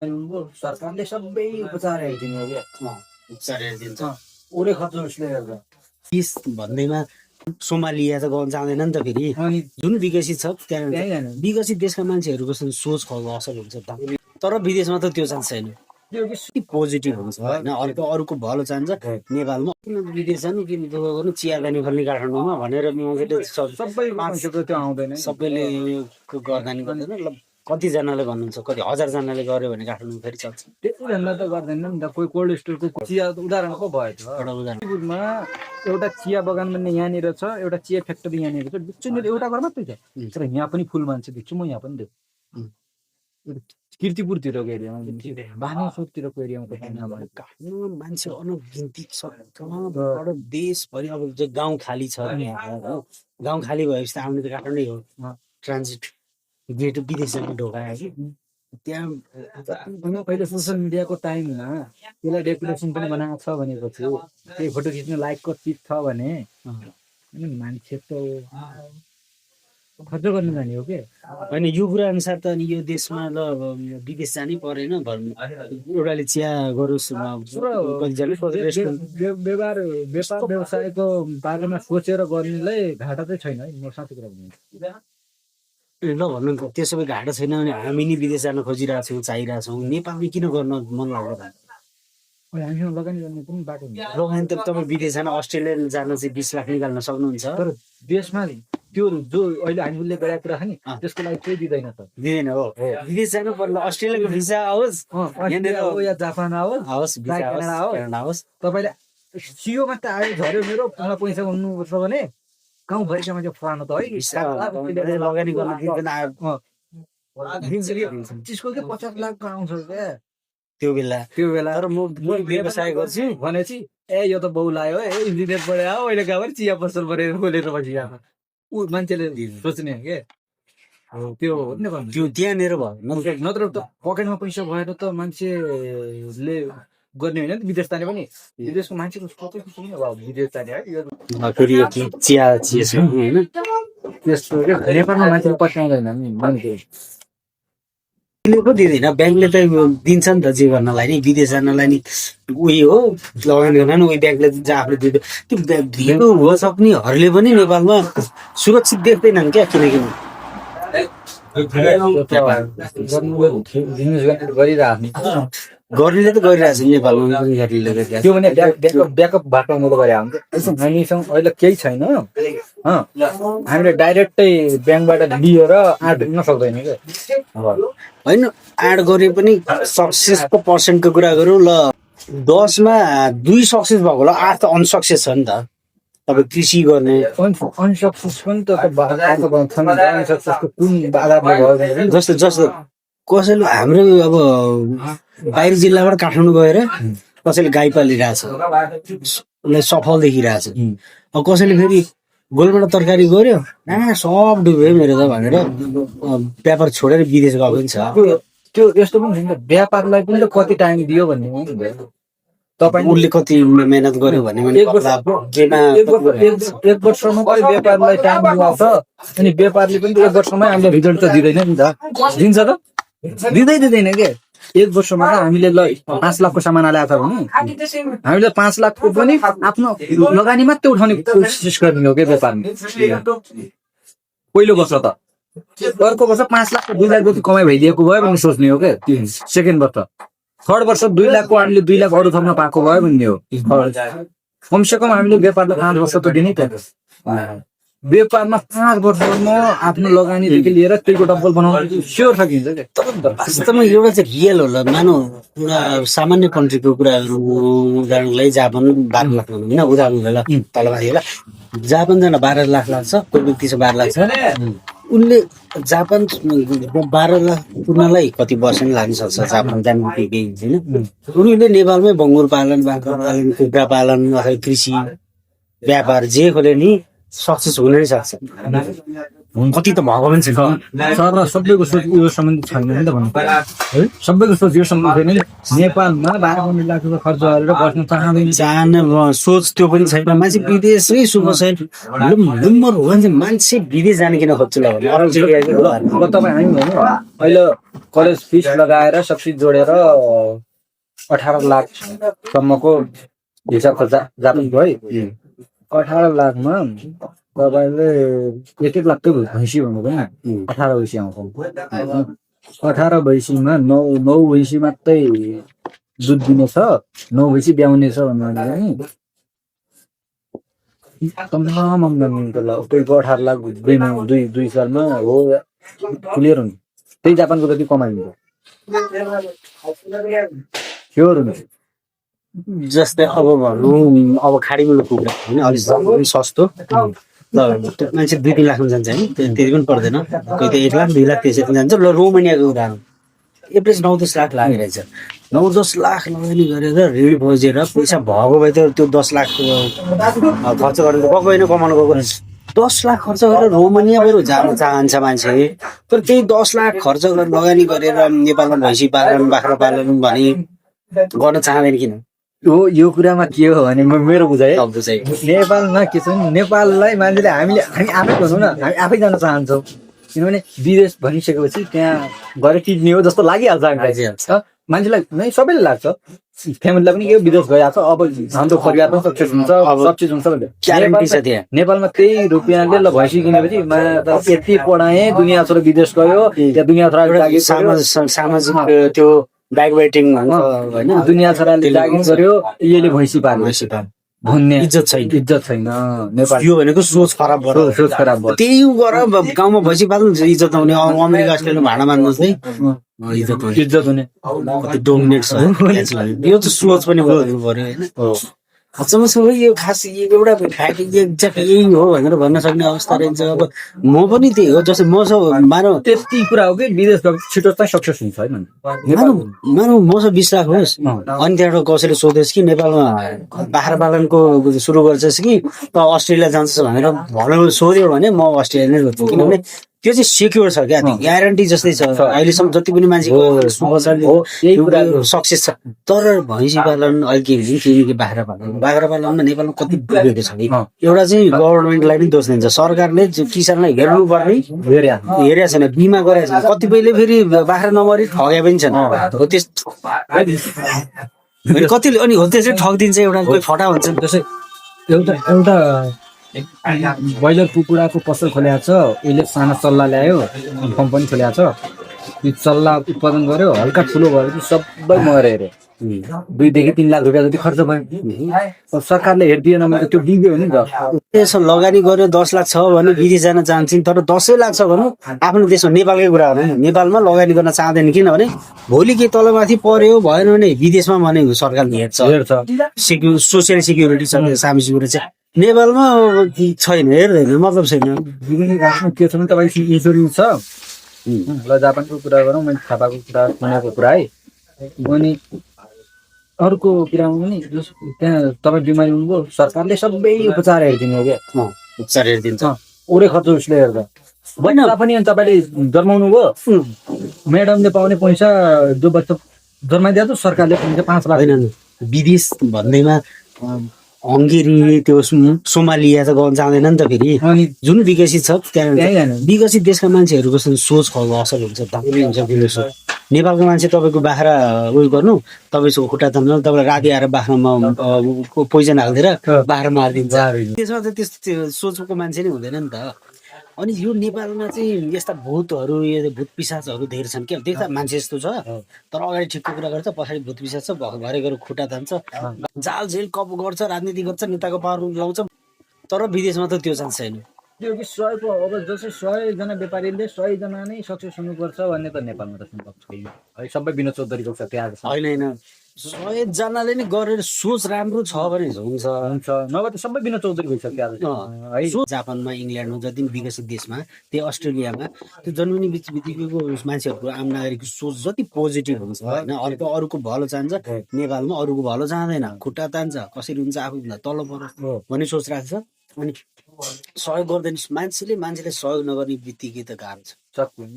सरकारले सबै उपचार हेरिदिनु हो क्या उपचार हेरिदिन्छ। उसले खर्च उसले गर्दा पिस भन्दैमा सोमालिया त गर्न जाँदैन नि त फेरि। अनि जुन विकसित छ त्यहाँ त्यहीँ जानु विकसित देशका मान्छेहरूको सोच असल हुन्छ तर विदेशमा त त्यो चान्स छैन। त्यो कि पोजिटिभ हुन्छ होइन, अर्को अरूको भलो चाहन्छ। नेपालमा किन विदेश जानु, किन दुःख गर्नु, चिया खाने खोल्ने काठमाडौँमा भनेर मान्छेले सबै मान्छेको त्यो आउँदैन सबैले गर्दा नि गर्दैन। ल कतिजनाले भन्नुहुन्छ, कति हजारजनाले गर्यो भने काठमाडौँ फेरि चल्छ। त्यतिभन्दा त गर्दैन नि त। कोही कोल्ड स्टोरको चिया उदाहरण पो भयो त। एउटा उदाहरण मा एउटा चिया बगान भन्ने यहाँनिर छ, एउटा चिया फ्याक्ट्री यहाँनिर छ, बिचुनिर एउटा घर मात्रै छ। तर यहाँ पनि फुल मान्छे देख्छु म, यहाँ पनि देख्छु। किर्तिपुरतिरको एरियामा, बानेश्वरतिरको एरियामा काठमाडौँमा मान्छे अनगिन्ती छ। देशभरि अब गाउँ खाली छ, गाउँ खाली भएपछि त आउने त काठमाडौँ हो। ट्रान्जिट गेट विदेश जाने ढोका कि त्यहाँ पहिले सोसियल मिडियाको टाइममा त्यसलाई डेकोरेसन पनि बनाएको छ भनेपछि त्यही फोटो खिच्ने लायकको चिज छ भने मान्छे त खर्च गर्नु जाने हो के होइन। यो कुरा अनुसार त अनि यो देशमा ल विदेश जानै परेन। एउटाले चिया गरोस्, व्यापार व्यवसायको बारेमा सोचेर गर्नेलाई घाटा चाहिँ छैन है, म साँच्चै कुरा भन्छु। ल भन्नु त, त्यसो भए घाटा छैन भने हामी नि विदेश जान खोजिरहेको छौँ, चाहिरहेको छौँ। नेपालमा किन गर्न मन लाग्यो त? हामीसँग लगानी गर्ने पनि बाटो हुन्छ। लगानी त तपाईँ विदेश जान, अस्ट्रेलिया जान चाहिँ 20 लाख निकाल्न सक्नुहुन्छ। तर देशमा त्यो जो अहिले हामीले गरेको कुरा छ नि, त्यसको लागि केही दिँदैन त। दिँदैन हो। विदेश जानु पर्ला, अस्ट्रेलियाको भिसा आओस्, या जापान आओस्, क्यानाडा आओस्, तपाईँले सियो मात्र आयो झऱ्यो मेरो मलाई पैसा भन्नुपर्छ भने गाउँभरिका मान्छे फलानु त है लगानी गर्न दिँदैन। 50 लाखको आउँछ क्या त्यो बेला। तर म व्यवसाय गर्छु भनेपछि यो त बाउ लायो है, इन्जिनियर पढ्यो अहिले गएर चिया पसल परेर खोलेर बसिरहेको ऊ मान्छेले सोच्ने के त्यो हो नि भन्नु। त्यो त्यहाँनिर भयो, नत्र त पकेटमा पैसा भएर त मान्छेले गर्ने होइन नि विदेश जाने पनि। विदेशको मान्छेको विदेश जाने है चिया होइन, त्यस्तो नेपालमा मान्छे पठाउँदैन नि मान्छे पो दिँदैन। ब्याङ्कले त दिन्छ नि त जे गर्नलाई नि, विदेश जानलाई नि उयो हो लगानी गर्न नि उही ब्याङ्कले जहाँ आफूले दिँदैन। त्यो दिनु हो सक्नेहरूले पनि नेपालमा सुरक्षित देख्दैनन् क्या, किनकि गर्नेले त गरिरहेको छ नेपालमा त्यो भने ब्याकअप बाटोमा त गरे हुन्छ। हामीसँग अहिले केही छैन, हामीले डाइरेक्टै ब्याङ्कबाट लिएर आँट दिन सक्दैन क्या होइन। आँट गरे पनि सक्सेसको पर्सेन्टको कुरा गरौँ ल, 10 मा 2 सक्सेस भएको होला, 8 त अनसक्सेस छ नि त। अब कृषि गर्ने अनसक्सेस पनि त जस्तो कसैले हाम्रो अब बाहिर जिल्लाबाट काठमाडौँ गएर कसैले गाई पालिरहेछ, उसलाई सफल देखिरहेछ। अब कसैले फेरि गोलबाट तरकारी गऱ्यो, सब डुब्यो मेरो त भनेर व्यापार छोडेर विदेश गएको पनि छ। त्यो यस्तो पनि हुन्छ, व्यापारलाई पनि त कति टाइम दियो भन्ने तपाईँ उसले कति मेहनत गर्यो भने एक वर्षमा व्यापारलाई टाइम दिन्छ अनि व्यापारले पनि 1 वर्षमै हामीले रिजल्ट त दिँदैन नि त। दिन्छ त दिँदैन के। 1 वर्षमा हामीले ल 5 लाखको सामान ल्याएको छ भने हामीले 5 लाखको पनि आफ्नो लगानी मात्रै उठाउने कोसिस गर्ने हो क्या व्यापारमा। पहिलो वर्ष त, अर्को वर्ष 5 लाखको 2 लाख जति कमाइ भइदिएको भयो भने सोच्ने हो क्या। सेकेन्ड वर्ष, थर्ड वर्ष 2 लाखको हामीले 2 लाख अरू थप्न पाएको भयो भन्ने हो। कमसेकम हामीले व्यापारलाई 5 वर्ष त दिनै पर्छ। व्यापारमा 5 वर्षमा आफ्नो लगानीदेखि लिएर त्यहीको डबल बनाउनु स्योर सकिन्छ क्या। वास्तवमा एउटा चाहिँ रियल होला। मानौ एउटा सामान्य कन्ट्रीको कुराहरू उदाहरणलाई जापान 12 लाख होइन, उदाहरणलाई तलमाथि होला, जापान जान 12 लाख लाग्छ, कोही व्यक्ति छ 12 लाख छ, उनले जापान 12 लाख पुग्नलाई कति वर्ष नि लाग्न सक्छ जापान जानु केही होइन। उनीहरूले नेपालमै बङ्गुर पालन, बाख्रा पालन, कुखुरा पालन अथवा कृषि व्यापार जे खोले नि सक्सेस हुन नै सक्छ। हुन्छ कति त भएको पनि छैन सर सबैको सोच यो सम्बन्धी छैन नि त भन्नु है सबैको सोच यो सम्बन्धी छैन नि नेपालमा 12-15 लाख रुपियाँ खर्च गरेर बस्न चाहँदैन चाहने सोच त्यो पनि छैन मान्छे विदेशै सुख छैन नम्बर हो भने चाहिँ मान्छे विदेश जाने किन खोज्छ ल अब तपाईँ हामी भन्नु अहिले कलेज फिस लगाएर सब्सिडी जोडेर 18 लाखसम्मको हिसाब खर्च जापान भयो है 18 लाखमा तपाईँले 1 लाख त भैँसी भन्नु पनि 18 भैँसी आउँछ 18 भैँसीमा 9 भैँसी मात्रै दुध दिने छ 9 भैँसी ब्याउने छ भन्नु तमाम आम्दानी त ल तपाईँको 18 लाख दुई सालमा हो क्लियर हुन्छ त्यही जापानको जति कमाइ हुन्छ स्योर हुन्छ जस्तै अब भनौँ अब खाडी मुलुक कुखुरा होइन अलिक सस्तो मान्छे 2-3 लाखमा जान्छ होइन त्यति पनि पर्दैन कोही त 1 लाख 2 लाख त्यसरी जान्छ ल रोमानियाको उदाहरण एभरेज 9-10 लाख लागिरहेछ 9-10 लाख लगानी गरेर ऋण खोजेर पैसा भएको भए त त्यो 10 लाख खर्च गरेर गएको होइन कमाउनु गएको 10 लाख खर्च गरेर रोमानिया गएर जान चाहन्छ मान्छे तर त्यही 10 लाख खर्च गरेर लगानी गरेर नेपालमा भैँसी पालन बाख्रा पालन भने गर्न चाहँदैन किन यो कुरामा के हो भने मेरो बुझाइ नेपालमा के छ भने नेपाललाई मान्छेले हामी आफै भनौँ न हामी आफै जान चाहन्छौँ किनभने विदेश भनिसकेपछि त्यहाँ गएर टिप्ने हो जस्तो लागिहाल्छ हामीलाई मान्छेलाई नै सबैले लाग्छ फ्यामिलीलाई पनि के विदेश गइरहेको छ अब हाम्रो परिवार पनि सक्सेस हुन्छ सब चिज हुन्छ भनेर नेपालमा त्यही रुपियाँले ल भैँसी किनेपछि यति पढाएँ दुनियाँ छोडेर विदेश गयो त्यहाँ दुनियाँ छोरा सामाजिक त्यो ब्याक वेटिङ होइन दुनियाँ छोराले जागिर गर्यो यसले भैँसी पाल्यो भन्ने इज्जत छैन नेपाल यो भनेको सोच खराब भयो सोच खराब भयो त्यही गरेर गाउँमा भैँसी पाल्नु इज्जत आउने अमेरिका अस्ट्रेलिया भाडा मान्नु चाहिँ इज्जत हुने कति डोमिनेट छ यो चाहिँ सोच पनि बदल्नु पर्यो होइन समस्या यो खास एउटा फ्याक्ट एक्ज्याक्ट यही हो भनेर भन्न सक्ने अवस्था रहेछ अब म पनि त्यही हो जस्तै म मानव त्यति कुरा हो कि विदेश छिटो चाहिँ सक्सेस हुन्छ है मानव मसँग 20 लाख होस् अनि त्यहाँबाट कसैले सोधेस् कि नेपालमा बाख्रा पालनको सुरु गर्छस् कि त अस्ट्रेलिया जान्छस् भनेर भनौँ सोध्यो भने म अस्ट्रेलिया नै गर्छु किनभने त्यो चाहिँ सेक्योर छ क्या ग्यारेन्टी जस्तै छ अहिलेसम्म जति पनि मान्छे सक्सेस छ तर भैँसी पालन अलिक बाख्रा पालनमा नेपालमा कति डुबेको छ एउटा चाहिँ गभर्मेन्टलाई पनि दोष दिन्छ सरकारले किसानलाई हेर्नु पर्ने हेरेको छैन बिमा गरेको छैन कतिपयले फेरि बाख्रा नमरी ठगे पनि छन् हो त्यस कतिले अनि हो त्यसै ठगिदिन्छ एउटा कोही फटा हुन्छ जस्तै एउटा ब्रोइलर कुकुराको पसल खोलेको छ यसले सानो चल्ला ल्यायो कम्पनी खोलेको छ यो चल्ला उत्पादन गर्यो हल्का ठुलो भएपछि सबै मरेर हेऱ्यो 2-3 लाख रुपियाँ जति खर्च भयो सरकारले हेरिदिएन भने त्यो बिग्यो नि त त्यसो लगानी गर्यो 10 लाख छ भने विदेश जान चाहन्छन् तर 10 लाख छ भनौँ आफ्नो देशमा नेपालकै कुरा हो नेपालमा लगानी गर्न चाहँदैन किनभने भोलि के तलमाथि पर्यो भएन भने विदेशमा भने सरकारले हेर्छ सोसियल सिक्युरिटी छ सामाजिक सुरक्षा चाहिँ नेपालमा छैन हेर्दैन मतलब छैन आफ्नो के छ भने तपाईँको इन्सुरेन्स छ ल जापानको कुरा गरौँ मैले थाहा पाएको कुरा सुनेको कुरा है अनि अर्को कुरामा पनि त्यहाँ तपाईँ बिमारी हुनुभयो सरकारले सबै उपचार हेरिदिने हो क्या उपचार हेरिदिन्छ ओरै खर्च उसले हेर्दा होइन पनि अनि तपाईँले जन्माउनु भयो म्याडमले पाउने पैसा जो बच्चा जन्माइदिएको त सरकारले पाउँछ 5 लाख होइन विदेश भन्दैमा हङ्गेरी त्यो सोमालिया त गर्न जाँदैन नि त फेरि जुन विकसित छ त्यहाँ विकसित देशका मान्छेहरूको सोच असल हुन्छ दामी हुन्छ फिलोसोफी नेपालको मान्छे तपाईँको बाख्रा उयो गर्नु तपाईँको खुट्टा थाम्नु तपाईँलाई राति आएर बाख्रामा पोइजन हालिदिएर बाख्रा मारिदिन्छ त्यसमा त त्यस्तो सोचको मान्छे नै हुँदैन नि त अनि यो नेपालमा चाहिँ यस्ता भूतहरू भूत पिशाचहरू धेरै छन् क्या देख्दा मान्छे यस्तो छ तर अगाडि ठिकको कुरा गर्छ पछाडि भूत पिशाच छ भरे गएर खुट्टा थाम्छ जाल झेल कप गर्छ राजनीति गर्छ नेताको पावर लाउँछ तर विदेशमा त त्यो चान्स छैन त्यो कि 100 को अब जस्तै 100 जना व्यापारीले 100 जना नै सक्सेस हुनुपर्छ भन्ने त नेपालमा त सम्भव छैन है सबै विनोद चौधरीको छ त्यहाँ होइन 100 जनाले नि गरेर सोच राम्रो छ भने हुन्छ नभए त सबै विनोद चौधरी भइसक्यो है जापानमा इङ्ल्यान्डमा जति विकसित देशमा त्यही अस्ट्रेलियामा त्यो जन्मिने बित्तिकैको मान्छेहरूको आम नागरिकको सोच जति पोजिटिभ हुन्छ होइन अरूको भलो चाहन्छ नेपालमा अरूको भलो चाहँदैन खुट्टा तान्छ कसरी हुन्छ आफूभन्दा तल पर भन्ने सोच राख्छ अनि सहयोग गर्दैन मान्छेले सहयोग नगर्ने बित्तिकै त गाह्रो छ। सक्नु